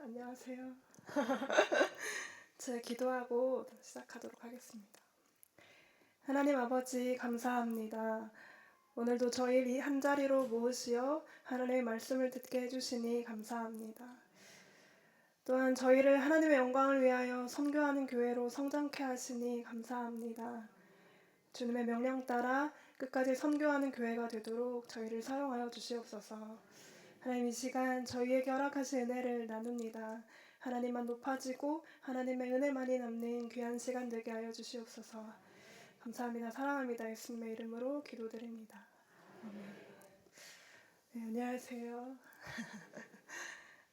안녕하세요. 제 기도하고 시작하도록 하겠습니다. 하나님 아버지 감사합니다. 오늘도 저희를 이 한자리로 모으시어 하나님의 말씀을 듣게 해주시니 감사합니다. 또한 저희를 하나님의 영광을 위하여 선교하는 교회로 성장케 하시니 감사합니다. 주님의 명령 따라 끝까지 선교하는 교회가 되도록 저희를 사용하여 주시옵소서. 하나님, 이 시간 저희에게 허락하신 은혜를 나눕니다. 하나님만 높아지고 하나님의 은혜만이 남는 귀한 시간 되게 하여 주시옵소서. 감사합니다. 사랑합니다. 예수님의 이름으로 기도드립니다. 아멘. 네, 안녕하세요.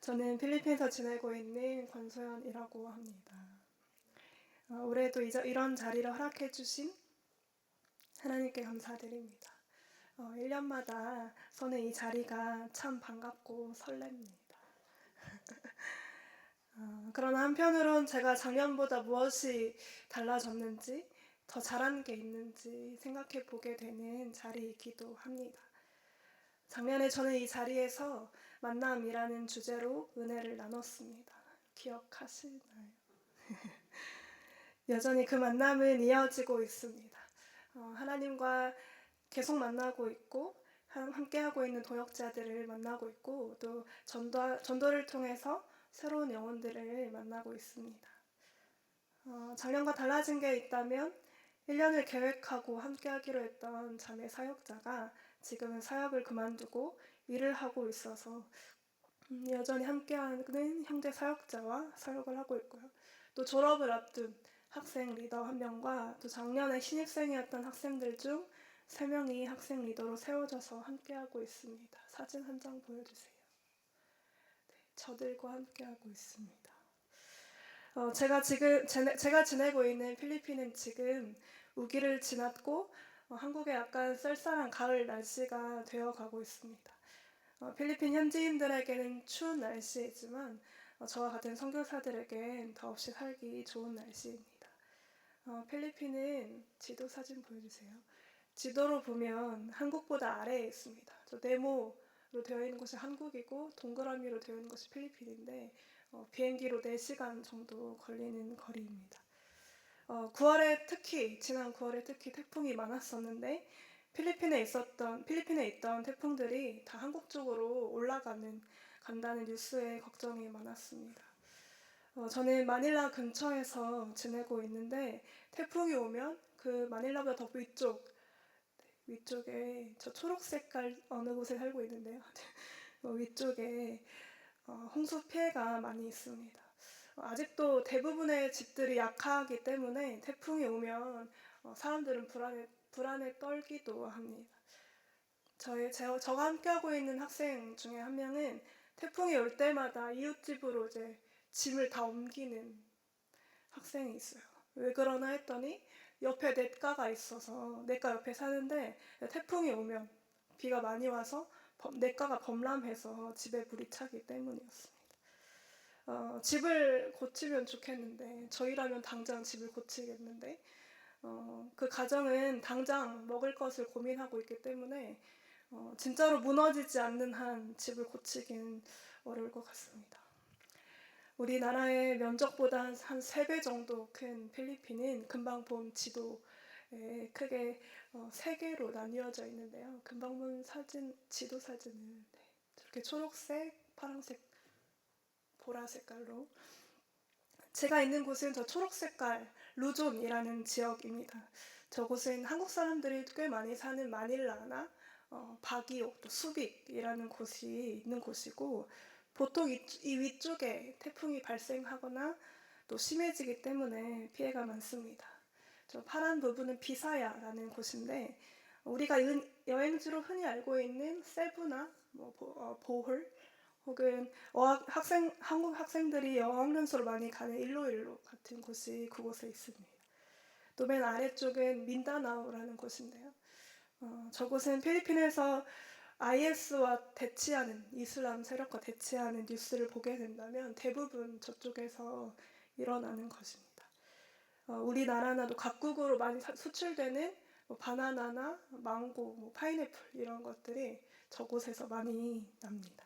저는 필리핀에서 지내고 있는 권소연이라고 합니다. 올해도 이런 자리를 허락해 주신 하나님께 감사드립니다. 1년마다 서는 이 자리가 참 반갑고 설렙니다. 그러나 한편으론 제가 작년보다 무엇이 달라졌는지, 더 잘한 게 있는지 생각해 보게 되는 자리이기도 합니다. 작년에 저는 이 자리에서 만남이라는 주제로 은혜를 나눴습니다. 기억하시나요? 여전히 그 만남은 이어지고 있습니다. 하나님과 계속 만나고 있고 함께하고 있는 동역자들을 만나고 있고 또 전도를 통해서 새로운 영혼들을 만나고 있습니다. 작년과 달라진 게 있다면 1년을 계획하고 함께하기로 했던 자매 사역자가 지금은 사역을 그만두고 일을 하고 있어서 여전히 함께하는 형제 사역자와 사역을 하고 있고요. 또 졸업을 앞둔 학생 리더 1명과 또 작년에 신입생이었던 학생들 중 3명이 학생 리더로 세워져서 함께하고 있습니다. 사진 한 장 보여주세요. 네, 저들과 함께하고 있습니다. 제가 지내고 있는 필리핀은 지금 우기를 지났고 한국의 약간 쌀쌀한 가을 날씨가 되어가고 있습니다. 필리핀 현지인들에게는 추운 날씨이지만 저와 같은 선교사들에겐 더없이 살기 좋은 날씨입니다. 필리핀은 지도 사진 보여주세요. 지도로 보면 한국보다 아래에 있습니다. 저 네모로 되어 있는 곳이 한국이고 동그라미로 되어 있는 것이 필리핀인데 비행기로 4시간 정도 걸리는 거리입니다. 지난 9월에 특히 태풍이 많았었는데 필리핀에 있던 태풍들이 다 한국 쪽으로 간다는 뉴스에 걱정이 많았습니다. 저는 마닐라 근처에서 지내고 있는데 태풍이 오면 그 마닐라보다 더 위쪽에 저 초록 색깔 어느 곳에 살고 있는데요. 위쪽에 홍수 피해가 많이 있습니다. 아직도 대부분의 집들이 약하기 때문에 태풍이 오면 사람들은 불안에 떨기도 합니다. 저가 함께하고 있는 학생 중에 한 명은 태풍이 올 때마다 이웃집으로 이제 짐을 다 옮기는 학생이 있어요. 왜 그러나 했더니 옆에 냇가가 있어서 냇가 옆에 사는데 태풍이 오면 비가 많이 와서 냇가가 범람해서 집에 물이 차기 때문이었습니다. 집을 고치면 좋겠는데 저희라면 당장 집을 고치겠는데 그 가정은 당장 먹을 것을 고민하고 있기 때문에 진짜로 무너지지 않는 한 집을 고치긴 어려울 것 같습니다. 우리나라의 면적보다 한 3배 정도 큰 필리핀은 금방 본 지도에 크게 3개로 나뉘어져 있는데요. 금방 본 지도 사진은 저렇게 초록색, 파란색, 보라 색깔로 제가 있는 곳은 저 초록 색깔 루존이라는 지역입니다. 저곳은 한국 사람들이 꽤 많이 사는 마닐라나 바기오, 또 수빅이라는 곳이 있는 곳이고 보통 이 위쪽에 태풍이 발생하거나 또 심해지기 때문에 피해가 많습니다. 저 파란 부분은 비사야라는 곳인데 우리가 여행지로 흔히 알고 있는 세부나 보홀 혹은 한국 학생들이 어학연수로 많이 가는 일로일로 같은 곳이 그곳에 있습니다. 또 맨 아래쪽은 민다나오라는 곳인데요. 저곳은 필리핀에서 IS와 이슬람 세력과 대치하는 뉴스를 보게 된다면 대부분 저쪽에서 일어나는 것입니다. 우리나라나 도 각국으로 많이 수출되는 바나나나 망고, 파인애플 이런 것들이 저곳에서 많이 납니다.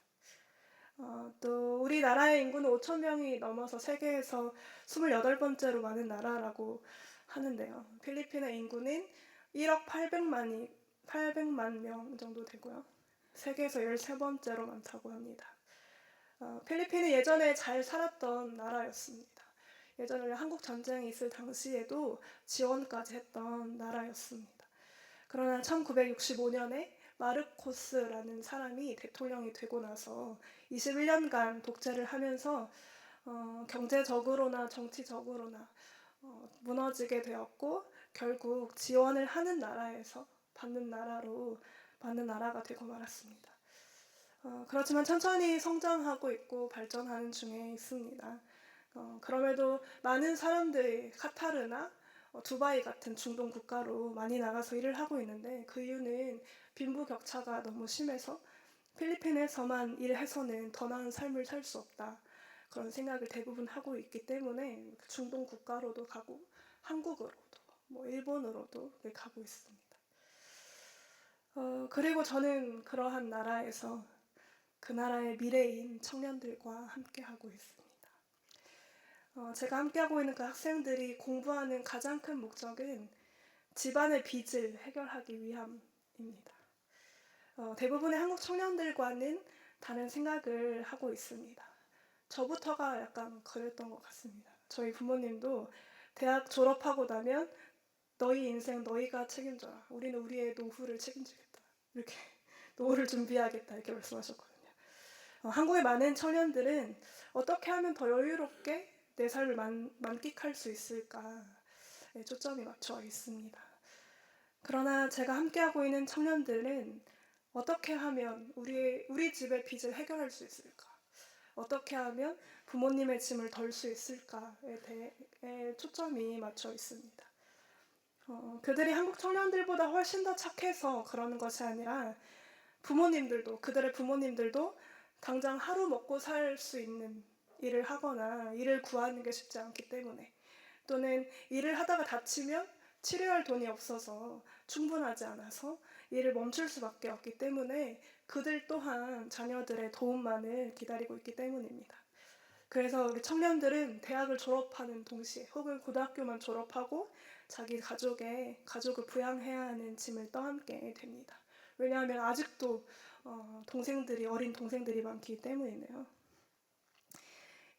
또 우리나라의 인구는 5천 명이 넘어서 세계에서 28번째로 많은 나라라고 하는데요. 필리핀의 인구는 1억 800만 명 정도 되고요. 세계에서 13번째로 많다고 합니다. 필리핀은 예전에 잘 살았던 나라였습니다. 예전에 한국 전쟁이 있을 당시에도 지원까지 했던 나라였습니다. 그러나 1965년에 마르코스라는 사람이 대통령이 되고 나서 21년간 독재를 하면서 경제적으로나 정치적으로나 무너지게 되었고, 결국 지원을 하는 나라에서 받는 나라가 되고 말았습니다. 그렇지만 천천히 성장하고 있고 발전하는 중에 있습니다. 그럼에도 많은 사람들이 카타르나 두바이 같은 중동 국가로 많이 나가서 일을 하고 있는데, 그 이유는 빈부격차가 너무 심해서 필리핀에서만 일해서는 더 나은 삶을 살 수 없다, 그런 생각을 대부분 하고 있기 때문에 중동 국가로도 가고 한국으로도 일본으로도 가고 있습니다. 그리고 저는 그러한 나라에서 그 나라의 미래인 청년들과 함께하고 있습니다. 제가 함께하고 있는 그 학생들이 공부하는 가장 큰 목적은 집안의 빚을 해결하기 위함입니다. 대부분의 한국 청년들과는 다른 생각을 하고 있습니다. 저부터가 약간 그랬던 것 같습니다. 저희 부모님도 대학 졸업하고 나면 너희 인생 너희가 책임져라. 우리는 우리의 노후를 책임지겠다. 이렇게 노후를 준비하겠다, 이렇게 말씀하셨거든요. 한국의 많은 청년들은 어떻게 하면 더 여유롭게 내 삶을 만끽할 수 있을까에 초점이 맞춰 있습니다. 그러나 제가 함께하고 있는 청년들은 어떻게 하면 우리 집의 빚을 해결할 수 있을까? 어떻게 하면 부모님의 짐을 덜 수 있을까에 대해 초점이 맞춰 있습니다. 그들이 한국 청년들보다 훨씬 더 착해서 그러는 것이 아니라 그들의 부모님들도 당장 하루 먹고 살 수 있는 일을 하거나 일을 구하는 게 쉽지 않기 때문에, 또는 일을 하다가 다치면 치료할 돈이 없어서 충분하지 않아서 일을 멈출 수밖에 없기 때문에 그들 또한 자녀들의 도움만을 기다리고 있기 때문입니다. 그래서 우리 청년들은 대학을 졸업하는 동시에 혹은 고등학교만 졸업하고 자기 가족을 부양해야 하는 짐을 떠안게 됩니다. 왜냐하면 아직도 어린 동생들이 많기 때문이네요.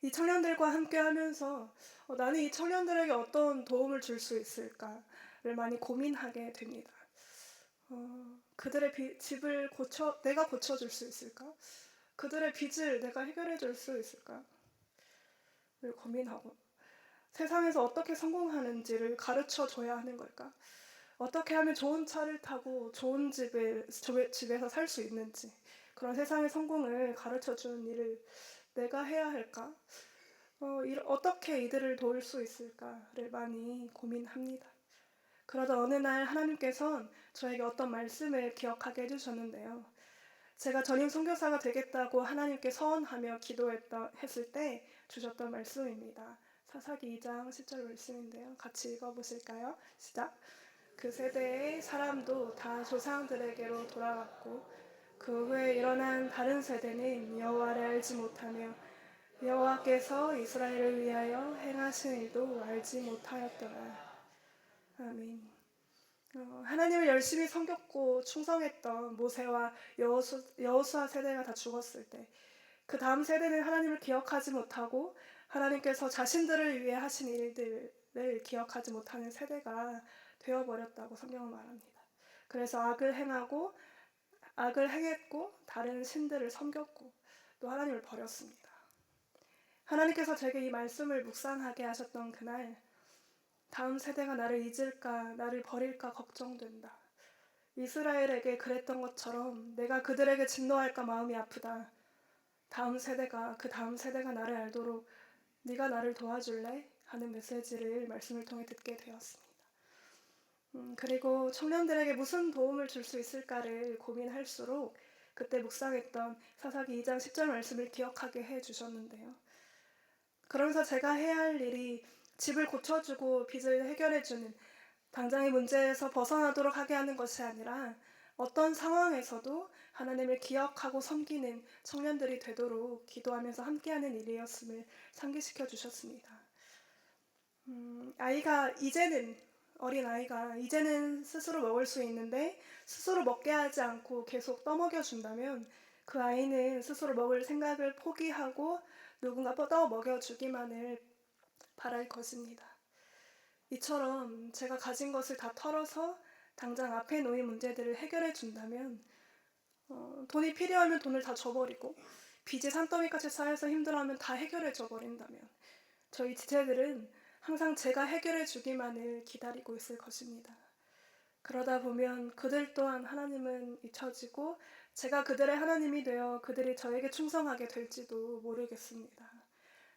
이 청년들과 함께 하면서 나는 이 청년들에게 어떤 도움을 줄 수 있을까를 많이 고민하게 됩니다. 그들의 집을 내가 고쳐줄 수 있을까? 그들의 빚을 내가 해결해 줄 수 있을까? 를 고민하고, 세상에서 어떻게 성공하는지를 가르쳐 줘야 하는 걸까? 어떻게 하면 좋은 차를 타고 좋은 집에서 살 수 있는지, 그런 세상의 성공을 가르쳐 주는 일을 내가 해야 할까? 어떻게 이들을 도울 수 있을까를 많이 고민합니다. 그러다 어느 날 하나님께서는 저에게 어떤 말씀을 기억하게 해주셨는데요. 제가 전임 선교사가 되겠다고 하나님께 서원하며 기도했을 때 주셨던 말씀입니다. 사사기 2장 10절 말씀인데요. 같이 읽어보실까요? 시작. 그 세대의 사람도 다 조상들에게로 돌아갔고 그 후에 일어난 다른 세대는 여호와를 알지 못하며 여호와께서 이스라엘을 위하여 행하신 일도 알지 못하였더라. 아멘. 하나님을 열심히 섬겼고 충성했던 모세와 여호수아 세대가 다 죽었을 때, 그 다음 세대는 하나님을 기억하지 못하고 하나님께서 자신들을 위해 하신 일들을 기억하지 못하는 세대가 되어버렸다고 성경은 말합니다. 그래서 악을 행했고 다른 신들을 섬겼고 또 하나님을 버렸습니다. 하나님께서 제게 이 말씀을 묵상하게 하셨던 그날, 다음 세대가 나를 잊을까, 나를 버릴까 걱정된다. 이스라엘에게 그랬던 것처럼 내가 그들에게 진노할까 마음이 아프다. 그 다음 세대가 나를 알도록 네가 나를 도와줄래? 하는 말씀을 통해 듣게 되었습니다. 그리고 청년들에게 무슨 도움을 줄 수 있을까를 고민할수록 그때 묵상했던 사사기 2장 10절 말씀을 기억하게 해주셨는데요. 그러면서 제가 해야 할 일이 집을 고쳐주고 빚을 해결해주는 당장의 문제에서 벗어나도록 하게 하는 것이 아니라 어떤 상황에서도 하나님을 기억하고 섬기는 청년들이 되도록 기도하면서 함께하는 일이었음을 상기시켜 주셨습니다. 어린 아이가 이제는 스스로 먹을 수 있는데 스스로 먹게 하지 않고 계속 떠먹여 준다면 그 아이는 스스로 먹을 생각을 포기하고 누군가 떠먹여 주기만을 바랄 것입니다. 이처럼 제가 가진 것을 다 털어서 당장 앞에 놓인 문제들을 해결해 준다면 돈이 필요하면 돈을 다 줘버리고 빚이 산더미같이 쌓여서 힘들어하면 다 해결해 줘버린다면 저희 지체들은 항상 제가 해결해 주기만을 기다리고 있을 것입니다. 그러다 보면 그들 또한 하나님은 잊혀지고 제가 그들의 하나님이 되어 그들이 저에게 충성하게 될지도 모르겠습니다.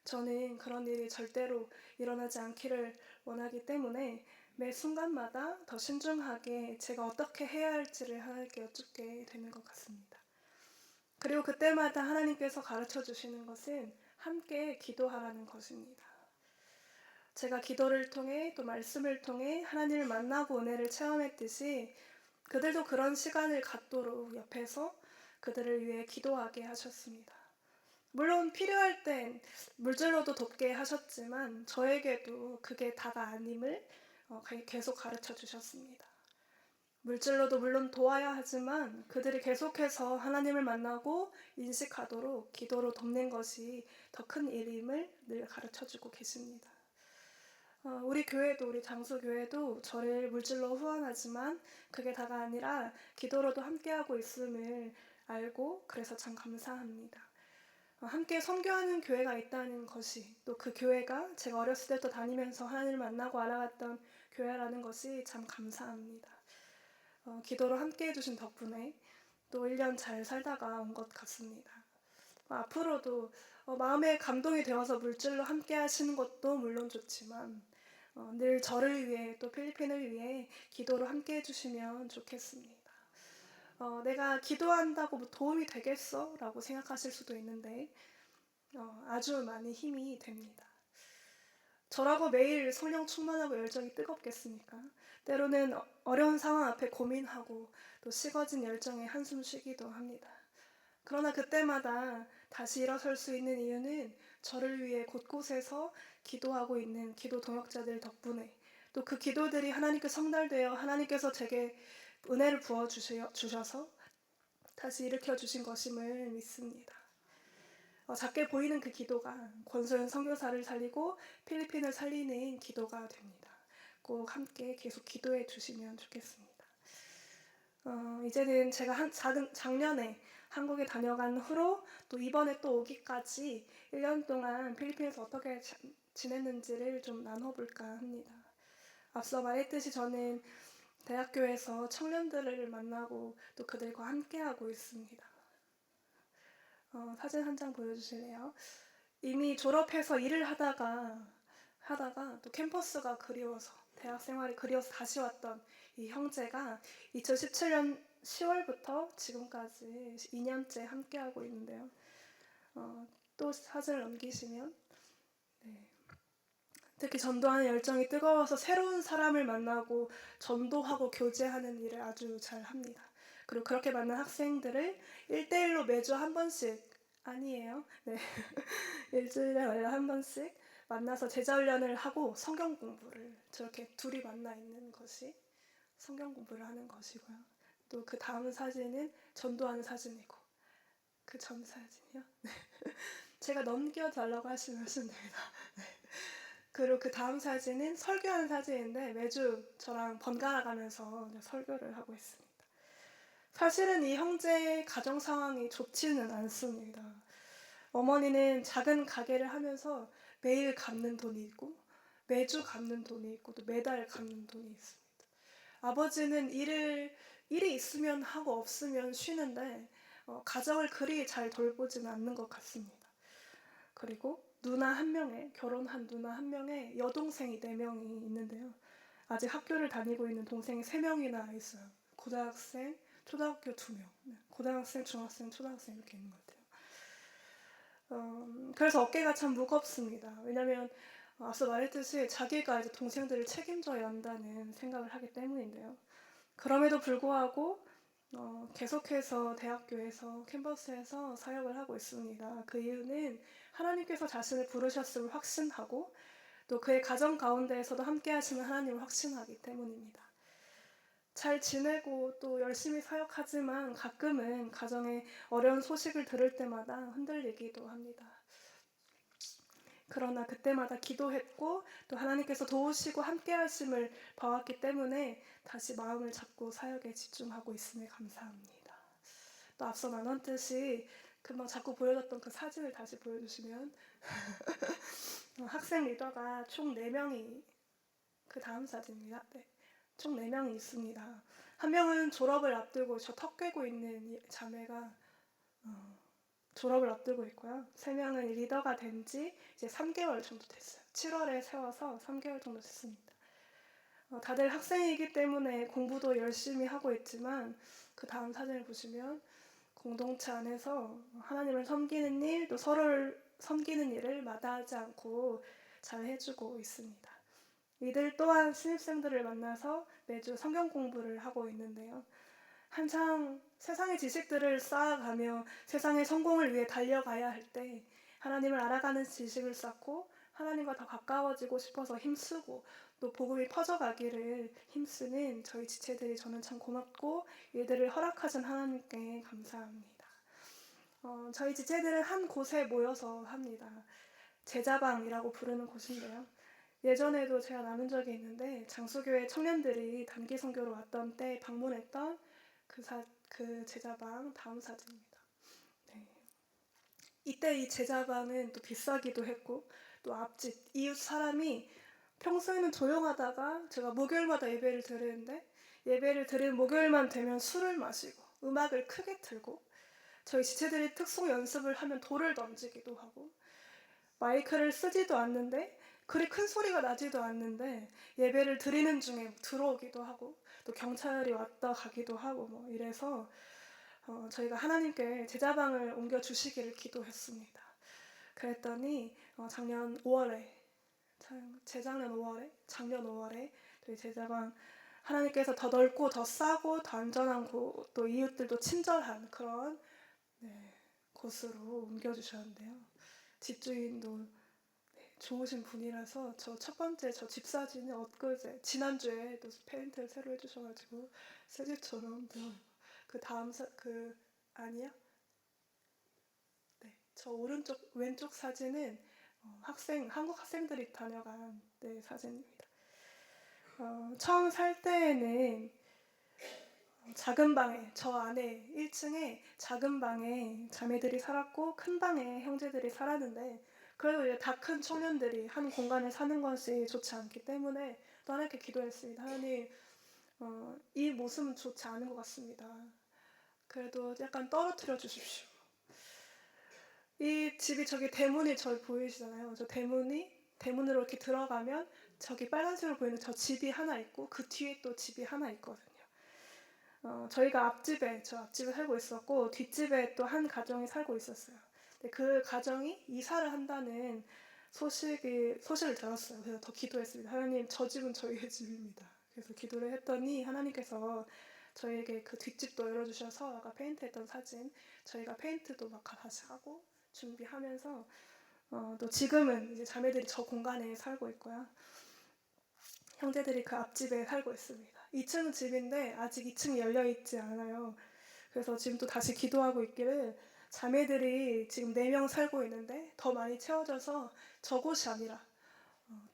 저는 그런 일이 절대로 일어나지 않기를 원하기 때문에 매 순간마다 더 신중하게 제가 어떻게 해야 할지를 하나님께 여쭙게 되는 것 같습니다. 그리고 그때마다 하나님께서 가르쳐 주시는 것은 함께 기도하라는 것입니다. 제가 기도를 통해 또 말씀을 통해 하나님을 만나고 은혜를 체험했듯이 그들도 그런 시간을 갖도록 옆에서 그들을 위해 기도하게 하셨습니다. 물론 필요할 땐 물질로도 돕게 하셨지만 저에게도 그게 다가 아님을 계속 가르쳐 주셨습니다. 물질로도 물론 도와야 하지만 그들이 계속해서 하나님을 만나고 인식하도록 기도로 돕는 것이 더 큰 일임을 늘 가르쳐 주고 계십니다. 우리 교회도 우리 장수교회도 저를 물질로 후원하지만 그게 다가 아니라 기도로도 함께하고 있음을 알고 그래서 참 감사합니다. 함께 선교하는 교회가 있다는 것이 또 그 교회가 제가 어렸을 때부터 다니면서 하나님을 만나고 알아갔던 교회라는 것이 참 감사합니다. 기도로 함께 해주신 덕분에 또 1년 잘 살다가 온 것 같습니다. 앞으로도 마음에 감동이 되어서 물질로 함께 하시는 것도 물론 좋지만 늘 저를 위해 또 필리핀을 위해 기도로 함께 해주시면 좋겠습니다. 내가 기도한다고 뭐 도움이 되겠어? 라고 생각하실 수도 있는데 아주 많이 힘이 됩니다. 저라고 매일 성령 충만하고 열정이 뜨겁겠습니까? 때로는 어려운 상황 앞에 고민하고 또 식어진 열정에 한숨 쉬기도 합니다. 그러나 그때마다 다시 일어설 수 있는 이유는 저를 위해 곳곳에서 기도하고 있는 기도 동역자들 덕분에 또 그 기도들이 하나님께 성달되어 하나님께서 제게 은혜를 부어주셔서 다시 일으켜 주신 것임을 믿습니다. 작게 보이는 그 기도가 권소연 선교사를 살리고 필리핀을 살리는 기도가 됩니다. 꼭 함께 계속 기도해 주시면 좋겠습니다. 이제는 제가 작년에 한국에 다녀간 후로 또 이번에 또 오기까지 1년 동안 필리핀에서 어떻게 지냈는지를 좀 나눠볼까 합니다. 앞서 말했듯이 저는 대학교에서 청년들을 만나고 또 그들과 함께하고 있습니다. 사진 한 장 보여주실래요? 이미 졸업해서 일을 하다가 또 캠퍼스가 그리워서 대학 생활이 그리워서 다시 왔던 이 형제가 2017년 10월부터 지금까지 2년째 함께하고 있는데요. 또 사진을 넘기시면 네. 특히 전도하는 열정이 뜨거워서 새로운 사람을 만나고 전도하고 교제하는 일을 아주 잘 합니다. 그리고 그렇게 만난 학생들을 1대1로 매주 한 번씩 아니에요. 네. 일주일에 원래 한 번씩 만나서 제자훈련을 하고 성경 공부를 저렇게 둘이 만나 있는 것이 성경 공부를 하는 것이고요. 또 그 다음 사진은 전도하는 사진이고 그 전 사진이요. 네. 제가 넘겨달라고 하시면 됩니다. 네. 그리고 그 다음 사진은 설교하는 사진인데 매주 저랑 번갈아 가면서 설교를 하고 있습니다. 사실은 이 형제의 가정 상황이 좋지는 않습니다. 어머니는 작은 가게를 하면서 매일 갚는 돈이 있고 매주 갚는 돈이 있고 또 매달 갚는 돈이 있습니다. 아버지는 일이 있으면 하고 없으면 쉬는데 가정을 그리 잘 돌보지는 않는 것 같습니다. 그리고 결혼한 누나 한 명에 여동생이 4명이 있는데요. 아직 학교를 다니고 있는 동생이 3명이나 있어요. 고등학생, 초등학교 2명, 고등학생, 중학생, 초등학생 이렇게 있는 것 같아요. 그래서 어깨가 참 무겁습니다. 왜냐하면 앞서 말했듯이 자기가 이제 동생들을 책임져야 한다는 생각을 하기 때문인데요. 그럼에도 불구하고 계속해서 대학교에서 캠퍼스에서 사역을 하고 있습니다. 그 이유는 하나님께서 자신을 부르셨음을 확신하고 또 그의 가정 가운데에서도 함께 하시는 하나님을 확신하기 때문입니다. 잘 지내고 또 열심히 사역하지만 가끔은 가정에 어려운 소식을 들을 때마다 흔들리기도 합니다. 그러나 그때마다 기도했고 또 하나님께서 도우시고 함께 하심을 봐왔기 때문에 다시 마음을 잡고 사역에 집중하고 있음에 감사합니다. 또 앞서 나눴듯이 금방 자꾸 보여줬던 그 사진을 다시 보여주시면 학생 리더가 총 4명이 그 다음 사진입니다. 네. 총 4명이 있습니다. 한 명은 졸업을 앞두고 저 턱 꿰고 있는 자매가 졸업을 앞두고 있고요. 3명은 리더가 된 지 이제 3개월 정도 됐어요. 7월에 세워서 3개월 정도 됐습니다. 다들 학생이기 때문에 공부도 열심히 하고 있지만 그 다음 사진을 보시면 공동체 안에서 하나님을 섬기는 일, 또 서로를 섬기는 일을 마다하지 않고 잘 해주고 있습니다. 이들 또한 신입생들을 만나서 매주 성경 공부를 하고 있는데요. 한창 세상의 지식들을 쌓아가며 세상의 성공을 위해 달려가야 할 때 하나님을 알아가는 지식을 쌓고 하나님과 더 가까워지고 싶어서 힘쓰고 또 복음이 퍼져가기를 힘쓰는 저희 지체들이 저는 참 고맙고 이들을 허락하신 하나님께 감사합니다. 저희 지체들은 한 곳에 모여서 합니다. 제자방이라고 부르는 곳인데요. 예전에도 제가 나눈 적이 있는데 장수교회 청년들이 단기 선교로 왔던 때 방문했던 그 제자방 다음 사진입니다. 네. 이때 이 제자방은 또 비싸기도 했고 또 앞집 이웃 사람이 평소에는 조용하다가 제가 목요일마다 예배를 드리는데 예배를 드리는 목요일만 되면 술을 마시고 음악을 크게 틀고 저희 지체들이 특송 연습을 하면 돌을 던지기도 하고 마이크를 쓰지도 않는데 그리 큰 소리가 나지도 않는데 예배를 드리는 중에 들어오기도 하고 또 경찰이 왔다 가기도 하고 뭐 이래서 저희가 하나님께 제자방을 옮겨주시기를 기도했습니다. 그랬더니 작년 5월에 작년 5월에 저희 제자방 하나님께서 더 넓고 더 싸고 더 안전한 곳, 또 이웃들도 친절한 그런 곳으로 옮겨주셨는데요. 집주인도 좋으신 분이라서 저 첫 번째 저 집 사진을 엊그제 지난주에 또 페인트를 새로 해주셔가지고 새 집처럼 그 다음 아니야? 네, 저 왼쪽 사진은 한국 학생들이 다녀간 사진입니다. 처음 살 때에는 작은 방에 저 안에 1층에 작은 방에 자매들이 살았고 큰 방에 형제들이 살았는데 그래도 이제 다 큰 청년들이 한 공간에 사는 것이 좋지 않기 때문에 또 하나님께 기도했습니다. 하나님, 이 모습은 좋지 않은 것 같습니다. 그래도 약간 떨어뜨려 주십시오. 이 집이 저기 대문이 저기 보이시잖아요. 저 대문으로 이렇게 들어가면 저기 빨간색으로 보이는 저 집이 하나 있고 그 뒤에 또 집이 하나 있거든요. 저희가 저 앞집에 살고 있었고 뒷집에 또 한 가정이 살고 있었어요. 그 가정이 이사를 한다는 소식을 들었어요. 그래서 더 기도했습니다. 하나님, 저 집은 저희의 집입니다. 그래서 기도를 했더니 하나님께서 저희에게 그 뒷집도 열어주셔서 아까 페인트했던 사진 저희가 페인트도 막 다시 하고 준비하면서 또 지금은 이제 자매들이 저 공간에 살고 있고요. 형제들이 그 앞집에 살고 있습니다. 2층 집인데 아직 2층이 열려있지 않아요. 그래서 지금 또 다시 기도하고 있기를 자매들이 지금 4명 살고 있는데 더 많이 채워져서 저곳이 아니라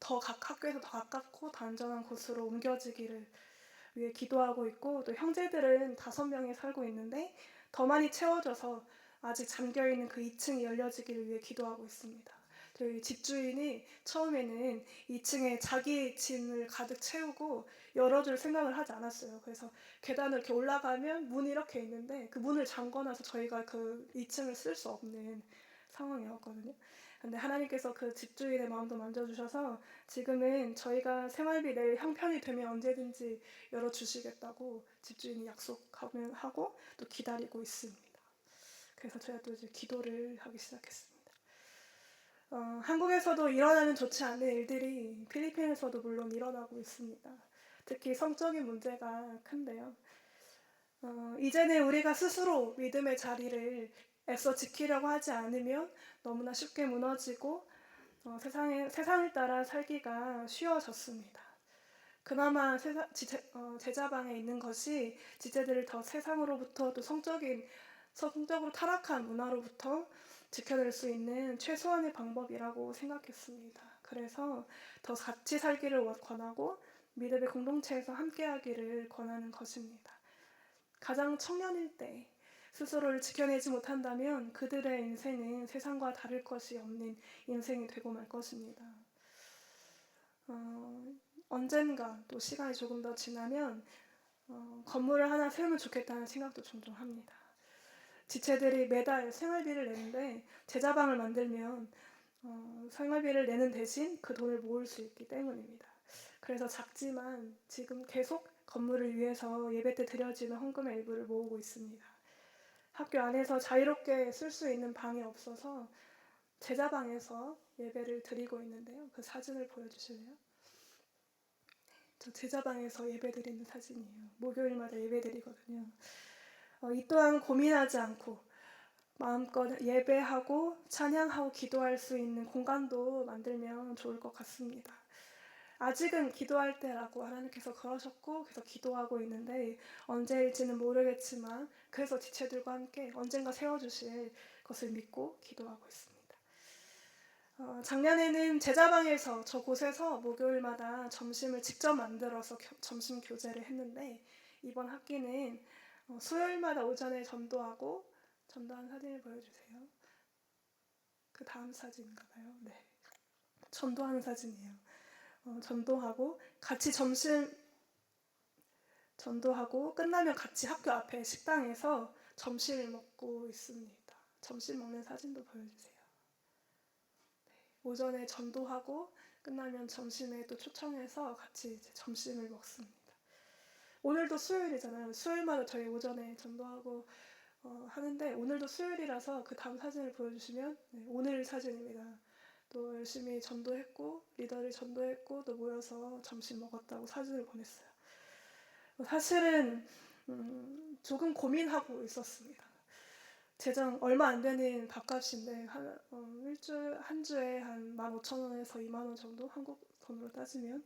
학교에서 더 가깝고 더 안전한 곳으로 옮겨지기를 위해 기도하고 있고 또 형제들은 5명이 살고 있는데 더 많이 채워져서 아직 잠겨있는 그 2층이 열려지기를 위해 기도하고 있습니다. 저희 집주인이 처음에는 2층에 자기 짐을 가득 채우고 열어줄 생각을 하지 않았어요. 그래서 계단을 이렇게 올라가면 문이 이렇게 있는데 그 문을 잠궈놔서 저희가 그 2층을 쓸 수 없는 상황이었거든요. 근데 하나님께서 그 집주인의 마음도 만져주셔서 지금은 저희가 생활비 낼 형편이 되면 언제든지 열어주시겠다고 집주인이 약속하고 또 기다리고 있습니다. 그래서 저희가 또 이제 기도를 하기 시작했습니다. 한국에서도 일어나는 좋지 않은 일들이 필리핀에서도 물론 일어나고 있습니다. 특히 성적인 문제가 큰데요. 이제는 우리가 스스로 믿음의 자리를 애써 지키려고 하지 않으면 너무나 쉽게 무너지고 세상을 따라 살기가 쉬워졌습니다. 그나마 제자방에 있는 것이 지체들을 더 세상으로부터 또 성적으로 타락한 문화로부터 지켜낼 수 있는 최소한의 방법이라고 생각했습니다. 그래서 더 같이 살기를 권하고 믿음의 공동체에서 함께하기를 권하는 것입니다. 가장 청년일 때 스스로를 지켜내지 못한다면 그들의 인생은 세상과 다를 것이 없는 인생이 되고 말 것입니다. 언젠가 또 시간이 조금 더 지나면 건물을 하나 세우면 좋겠다는 생각도 종종 합니다. 지체들이 매달 생활비를 내는데 제자방을 만들면 생활비를 내는 대신 그 돈을 모을 수 있기 때문입니다. 그래서 작지만 지금 계속 건물을 위해서 예배 때 드려지는 헌금의 일부를 모으고 있습니다. 학교 안에서 자유롭게 쓸 수 있는 방이 없어서 제자방에서 예배를 드리고 있는데요. 그 사진을 보여주실래요? 저 제자방에서 예배 드리는 사진이에요. 목요일마다 예배 드리거든요. 이 또한 고민하지 않고 마음껏 예배하고 찬양하고 기도할 수 있는 공간도 만들면 좋을 것 같습니다. 아직은 기도할 때라고 하나님께서 그러셨고 계속 기도하고 있는데 언제일지는 모르겠지만 그래서 지체들과 함께 언젠가 세워주실 것을 믿고 기도하고 있습니다. 작년에는 제자방에서 저곳에서 목요일마다 점심을 직접 만들어서 점심 교제를 했는데 이번 학기는 수요일마다 오전에 전도한 사진을 보여주세요. 그 다음 사진인가 봐요. 네, 전도하는 사진이에요. 전도하고 같이 전도하고 끝나면 같이 학교 앞에 식당에서 점심을 먹고 있습니다. 점심 먹는 사진도 보여주세요. 오전에 전도하고 끝나면 점심에 또 초청해서 같이 이제 점심을 먹습니다. 오늘도 수요일이잖아요. 수요일마다 저희 오전에 전도하고 하는데 오늘도 수요일이라서 그 다음 사진을 보여주시면 오늘 사진입니다. 또 열심히 전도했고 리더를 전도했고 또 모여서 점심 먹었다고 사진을 보냈어요. 사실은 조금 고민하고 있었습니다. 재정 얼마 안 되는 밥값인데 한 주에 한 15,000원에서 2만 원 정도 한국 돈으로 따지면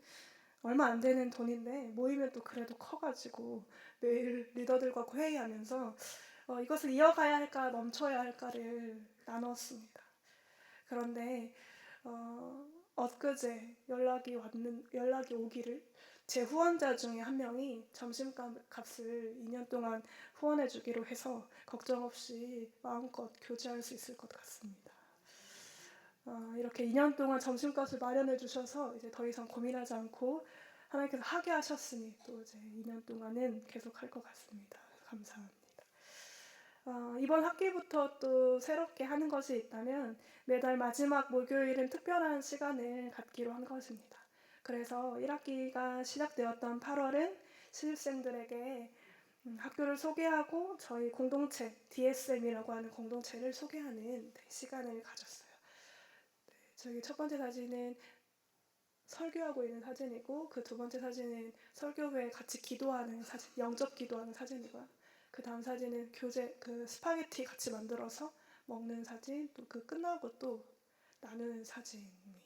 얼마 안 되는 돈인데 모이면 또 그래도 커가지고 매일 리더들과 회의하면서 이것을 이어가야 할까 멈춰야 할까를 나눴습니다. 그런데 엊그제 연락이 오기를 제 후원자 중에 한 명이 점심값을 2년 동안 후원해 주기로 해서 걱정 없이 마음껏 교제할 수 있을 것 같습니다. 이렇게 2년 동안 점심값을 마련해 주셔서 이제 더 이상 고민하지 않고 하나님께서 하게 하셨으니 또 이제 2년 동안은 계속 할 것 같습니다. 감사합니다. 이번 학기부터 또 새롭게 하는 것이 있다면 매달 마지막 목요일은 특별한 시간을 갖기로 한 것입니다. 그래서 1학기가 시작되었던 8월은 신입생들에게 학교를 소개하고 저희 공동체 DSM이라고 하는 공동체를 소개하는 시간을 가졌어요. 저희 첫 번째 사진은 설교하고 있는 사진이고 그 두 번째 사진은 설교 후에 같이 기도하는 사진, 영접 기도하는 사진이고요. 그 다음 사진은 스파게티 같이 만들어서 먹는 사진, 또 그 끝나고 또 나누는 사진입니다.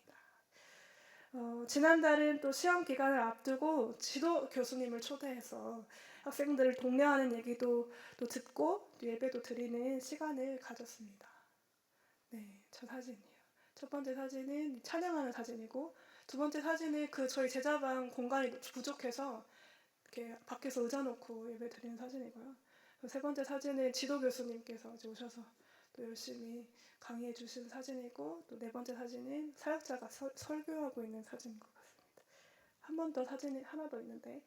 지난달은 또 시험 기간을 앞두고 지도 교수님을 초대해서 학생들을 독려하는 얘기도 또 듣고 또 예배도 드리는 시간을 가졌습니다. 네, 저 사진이에요. 첫 번째 사진은 찬양하는 사진이고 두 번째 사진은 저희 제자방 공간이 부족해서 이렇게 밖에서 의자 놓고 예배 드리는 사진이고요. 세 번째 사진은 지도 교수님께서 이제 오셔서 또 열심히 강의해 주신 사진이고 또 네 번째 사진은 사역자가 설교하고 있는 사진인 것 같습니다. 한 번 더 사진이 하나 더 있는데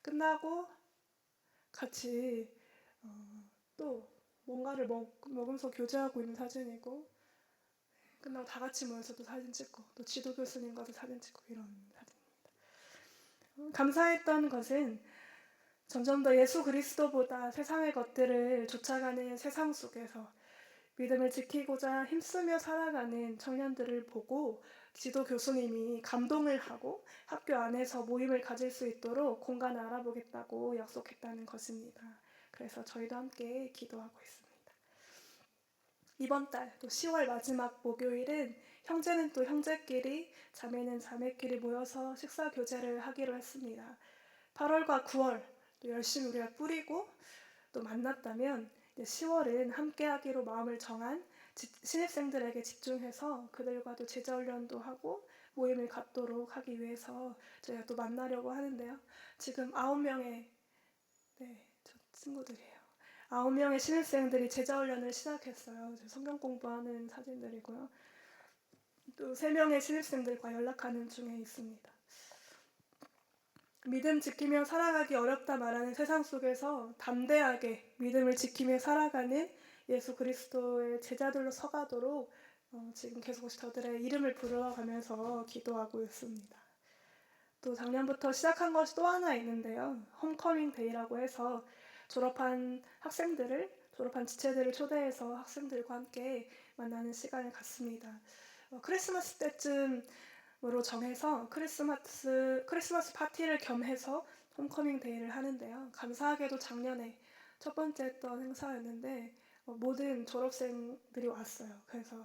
끝나고 같이 또 뭔가를 먹으면서 교제하고 있는 사진이고 끝나고 다 같이 모여서 또 사진 찍고 또 지도 교수님과도 사진 찍고 이런 사진입니다. 감사했던 것은 점점 더 예수 그리스도보다 세상의 것들을 쫓아가는 세상 속에서 믿음을 지키고자 힘쓰며 살아가는 청년들을 보고 지도 교수님이 감동을 하고 학교 안에서 모임을 가질 수 있도록 공간을 알아보겠다고 약속했다는 것입니다. 그래서 저희도 함께 기도하고 있습니다. 이번 달 또 10월 마지막 목요일은 형제는 또 형제끼리, 자매는 자매끼리 모여서 식사 교제를 하기로 했습니다. 8월과 9월 또 열심히 우리가 뿌리고 또 만났다면 10월은 함께하기로 마음을 정한 신입생들에게 집중해서 그들과도 제자훈련도 하고 모임을 갖도록 하기 위해서 저희가 또 만나려고 하는데요. 지금 9명의 저 친구들이에요. 9명의 신입생들이 제자훈련을 시작했어요. 성경 공부하는 사진들이고요. 또 3명의 신입생들과 연락하는 중에 있습니다. 믿음 지키며 살아가기 어렵다 말하는 세상 속에서 담대하게 믿음을 지키며 살아가는 예수 그리스도의 제자들로 서가도록 지금 계속 저들의 이름을 불러가면서 기도하고 있습니다. 또 작년부터 시작한 것이 또 하나 있는데요. 홈커밍 데이라고 해서 졸업한 지체들을 초대해서 학생들과 함께 만나는 시간을 갖습니다. 크리스마스 때쯤으로 정해서 크리스마스 파티를 겸해서 홈커밍 데이를 하는데요. 감사하게도 작년에 첫 번째 했던 행사였는데 모든 졸업생들이 왔어요. 그래서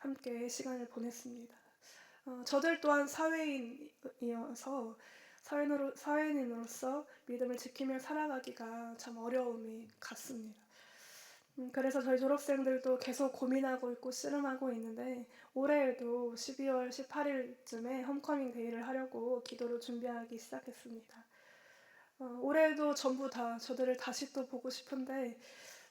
함께 시간을 보냈습니다. 저들 또한 사회인이어서 사회인으로서 믿음을 지키며 살아가기가 참 어려움이 같습니다. 그래서 저희 졸업생들도 계속 고민하고 있고 씨름하고 있는데 올해에도 12월 18일쯤에 홈커밍 데이를 하려고 기도를 준비하기 시작했습니다. 올해에도 전부 다 저들을 다시 또 보고 싶은데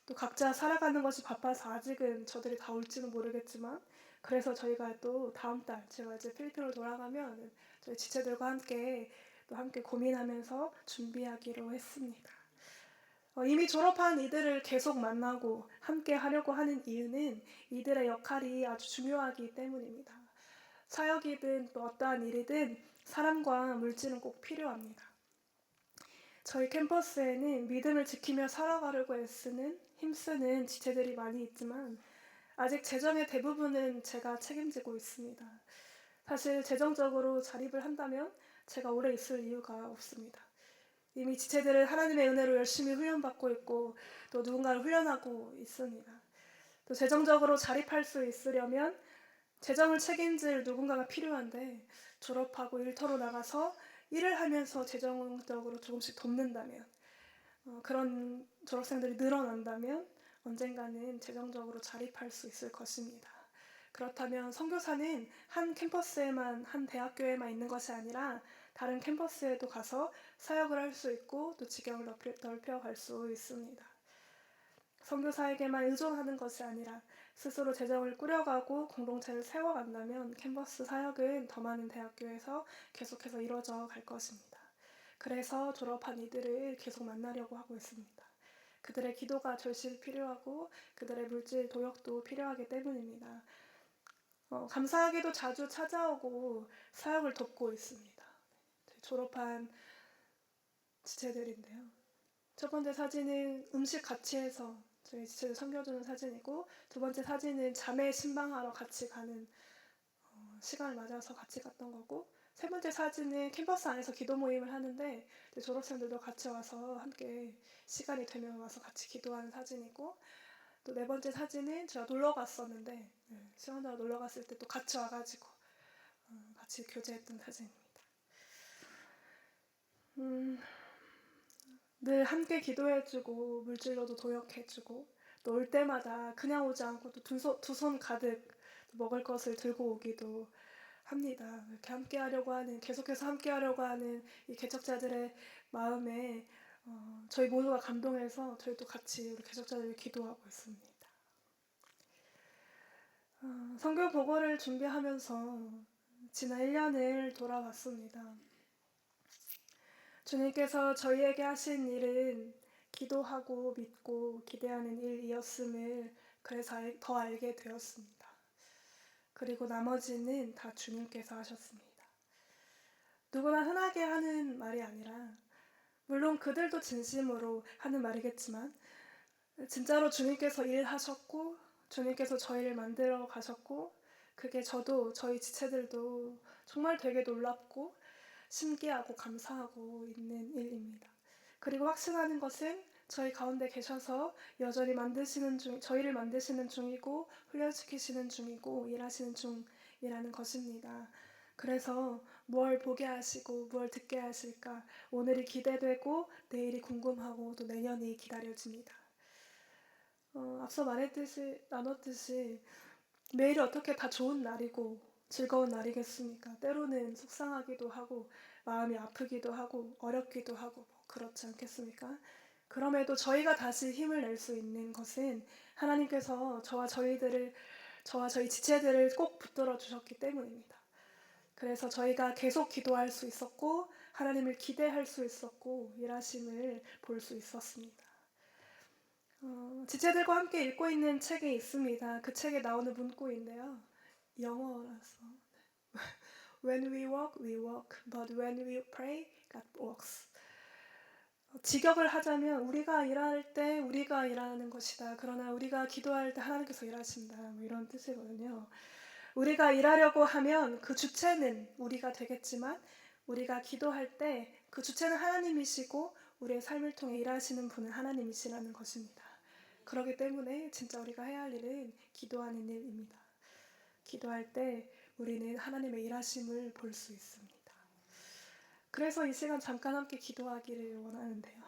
또 각자 살아가는 것이 바빠서 아직은 저들이 다 올지는 모르겠지만 그래서 저희가 또 다음 달 제가 이제 필리핀으로 돌아가면 저희 지체들과 함께 또 함께 고민하면서 준비하기로 했습니다. 이미 졸업한 이들을 계속 만나고 함께 하려고 하는 이유는 이들의 역할이 아주 중요하기 때문입니다. 사역이든 또 어떠한 일이든 사람과 물질은 꼭 필요합니다. 저희 캠퍼스에는 믿음을 지키며 살아가려고 힘쓰는 지체들이 많이 있지만 아직 재정의 대부분은 제가 책임지고 있습니다. 사실 재정적으로 자립을 한다면 제가 오래 있을 이유가 없습니다. 이미 지체들은 하나님의 은혜로 열심히 훈련받고 있고 또 누군가를 훈련하고 있습니다. 또 재정적으로 자립할 수 있으려면 재정을 책임질 누군가가 필요한데 졸업하고 일터로 나가서 일을 하면서 재정적으로 조금씩 돕는다면 그런 졸업생들이 늘어난다면 언젠가는 재정적으로 자립할 수 있을 것입니다. 그렇다면 선교사는 한 캠퍼스에만 한 대학교에만 있는 것이 아니라 다른 캠퍼스에도 가서 사역을 할 수 있고 또 지경을 넓혀갈 수 있습니다. 선교사에게만 의존하는 것이 아니라 스스로 재정을 꾸려가고 공동체를 세워간다면 캠퍼스 사역은 더 많은 대학교에서 계속해서 이루어져 갈 것입니다. 그래서 졸업한 이들을 계속 만나려고 하고 있습니다. 그들의 기도가 절실히 필요하고 그들의 물질 도역도 필요하기 때문입니다. 감사하게도 자주 찾아오고 사역을 돕고 있습니다. 졸업한 지체들인데요. 첫 번째 사진은 음식 같이 해서 저희 지체들 섬겨주는 사진이고 두 번째 사진은 자매 신방하러 같이 가는 시간을 맞아서 같이 갔던 거고 세 번째 사진은 캠퍼스 안에서 기도 모임을 하는데 졸업생들도 같이 와서 함께 시간이 되면 와서 같이 기도하는 사진이고 또 네 번째 사진은 제가 놀러 갔었는데 시원자가 놀러 갔을 때 또 같이 와가지고 같이 교제했던 사진입니다. 늘 함께 기도해주고 물질로도 도역해주고 또 올 때마다 그냥 오지 않고 또 두 손 가득 먹을 것을 들고 오기도 합니다. 이렇게 계속해서 함께하려고 하는 이 개척자들의 마음에 저희 모두가 감동해서 저희도 같이 우리 개척자들을 기도하고 있습니다. 선교 보고를 준비하면서 지난 1년을 돌아봤습니다. 주님께서 저희에게 하신 일은 기도하고 믿고 기대하는 일이었음을 그래서 더 알게 되었습니다. 그리고 나머지는 다 주님께서 하셨습니다. 누구나 흔하게 하는 말이 아니라 물론 그들도 진심으로 하는 말이겠지만 진짜로 주님께서 일하셨고 주님께서 저희를 만들어 가셨고 그게 저희 지체들도 정말 되게 놀랍고 신기하고 감사하고 있는 일입니다. 그리고 확신하는 것은 저희 가운데 계셔서 여전히 저희를 만드시는 중이고 훈련시키시는 중이고 일하시는 중이라는 것입니다. 그래서 뭘 보게 하시고 뭘 듣게 하실까 오늘이 기대되고 내일이 궁금하고 또 내년이 기다려집니다. 앞서 나눴듯이 매일이 어떻게 다 좋은 날이고 즐거운 날이겠습니까? 때로는 속상하기도 하고 마음이 아프기도 하고 어렵기도 하고 그렇지 않겠습니까? 그럼에도 저희가 다시 힘을 낼 수 있는 것은 하나님께서 저와 저희 지체들을 꼭 붙들어 주셨기 때문입니다. 그래서 저희가 계속 기도할 수 있었고 하나님을 기대할 수 있었고 일하심을 볼 수 있었습니다. 지체들과 함께 읽고 있는 책이 있습니다. 그 책에 나오는 문구인데요. 영어라서 When we walk, but when we pray, God walks. 직역을 하자면 우리가 일할 때 우리가 일하는 것이다. 그러나 우리가 기도할 때 하나님께서 일하신다. 이런 뜻이거든요. 우리가 일하려고 하면 그 주체는 우리가 되겠지만 우리가 기도할 때 그 주체는 하나님이시고 우리의 삶을 통해 일하시는 분은 하나님이시라는 것입니다. 그렇기 때문에 진짜 우리가 해야 할 일은 기도하는 일입니다. 기도할 때 우리는 하나님의 일하심을 볼 수 있습니다. 그래서 이 시간 잠깐 함께 기도하기를 원하는데요.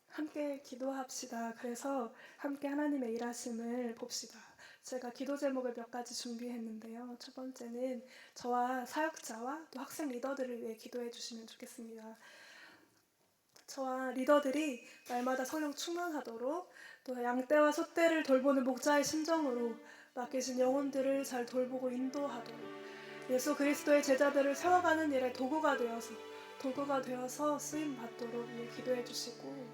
함께 기도합시다. 그래서 함께 하나님의 일하심을 봅시다. 제가 기도 제목을 몇 가지 준비했는데요. 첫 번째는 저와 사역자와 또 학생 리더들을 위해 기도해 주시면 좋겠습니다. 저와 리더들이 날마다 성령 충만하도록 또 양떼와 소떼를 돌보는 목자의 심정으로 맡기신 영혼들을 잘 돌보고 인도하도록 예수 그리스도의 제자들을 세워가는 일에 도구가 되어서 쓰임 받도록 기도해 주시고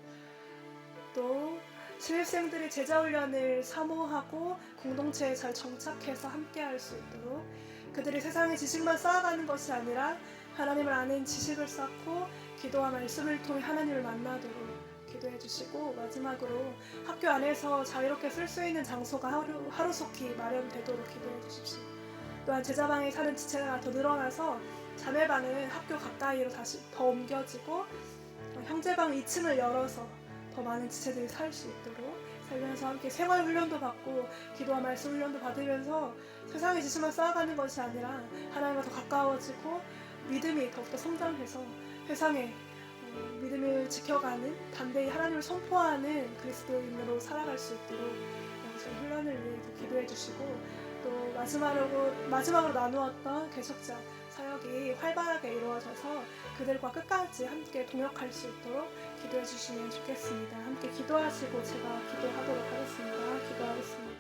또 신입생들이 제자훈련을 사모하고 공동체에 잘 정착해서 함께할 수 있도록 그들이 세상의 지식만 쌓아가는 것이 아니라 하나님을 아는 지식을 쌓고 기도와 말씀을 통해 하나님을 만나도록 기도해 주시고 마지막으로 학교 안에서 자유롭게 쓸 수 있는 장소가 하루속히 마련되도록 기도해 주십시오. 또한 제자방에 사는 지체가 더 늘어나서 자매방은 학교 가까이로 다시 더 옮겨지고 형제방 2층을 열어서 더 많은 지체들이 살 수 있도록 살면서 함께 생활 훈련도 받고 기도와 말씀 훈련도 받으면서 세상의 지식만 쌓아가는 것이 아니라 하나님과 더 가까워지고 믿음이 더욱더 성장해서 세상에 믿음을 지켜가는 담대히 하나님을 선포하는 그리스도인으로 살아갈 수 있도록 저희 훈련을 위해 기도해 주시고 또 마지막으로 나누었던 개척자 사역이 활발하게 이루어져서 그들과 끝까지 함께 동역할 수 있도록 기도해 주시면 좋겠습니다. 함께 기도하시고 제가 기도하도록 하겠습니다. 기도하겠습니다.